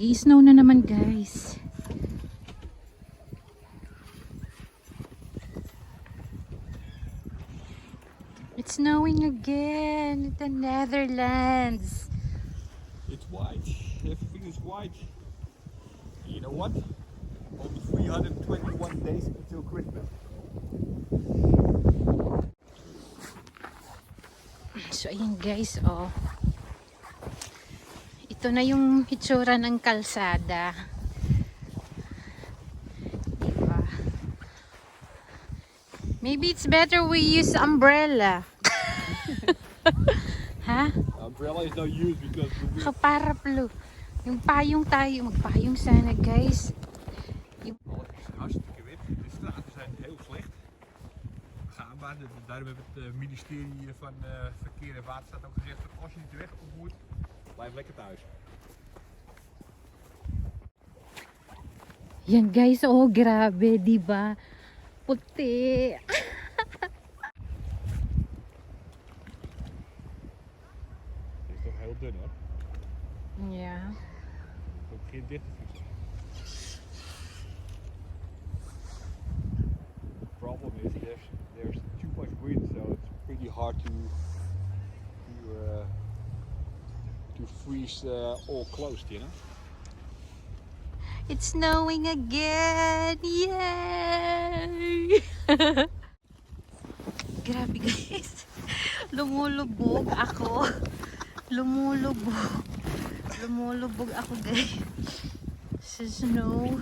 Mag-i-snow na naman, guys. It's snowing again in the Netherlands. It's white. Everything is white. You know what? Only 321 days until Christmas. So, ayan guys, oh. Ito na yung itsura ng kalsada. Diba? Maybe it's better we use umbrella. Ha? Umbrella is no use because the wind. Kaparaplo. Yung payong tayo. Magpayong sana, guys. Alles is hartstikke wit. De straten zijn heel slecht. Begaanbaar. Daarom heeft het ministerie van Verkeer en Waterstaat ook gezegd dat als je niet de weg op moet, blijf lekker thuis. Yan guys, oh grabe, diba? Puti. Het is toch heel dun hoor. Ja. Het begint dicht te vriezen. The problem is there's too much wind, so it's pretty hard to freeze all closed, you know. It's snowing again! Yay! Grabe guys. Lumulubog ako. Lumulubog. Lumulubog ako guys. Sa snow.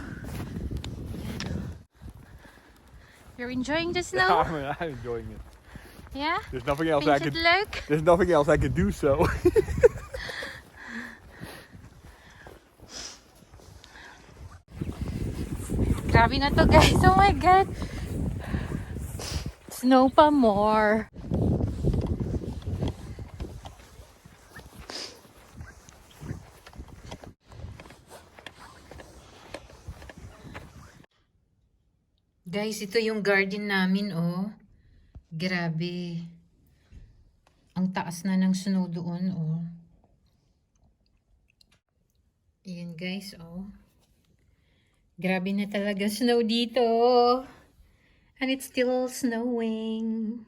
You're enjoying the snow? Yeah, I'm enjoying it. Yeah? There's nothing else Vind je het leuk? There's nothing else I can do so. Grabe na to guys. Oh my god. Snow pa more. Guys, ito yung garden namin, oh. Grabe. Ang taas na ng snow doon, oh. Ayan guys, oh. Grabe na talaga snow dito. And it's still snowing.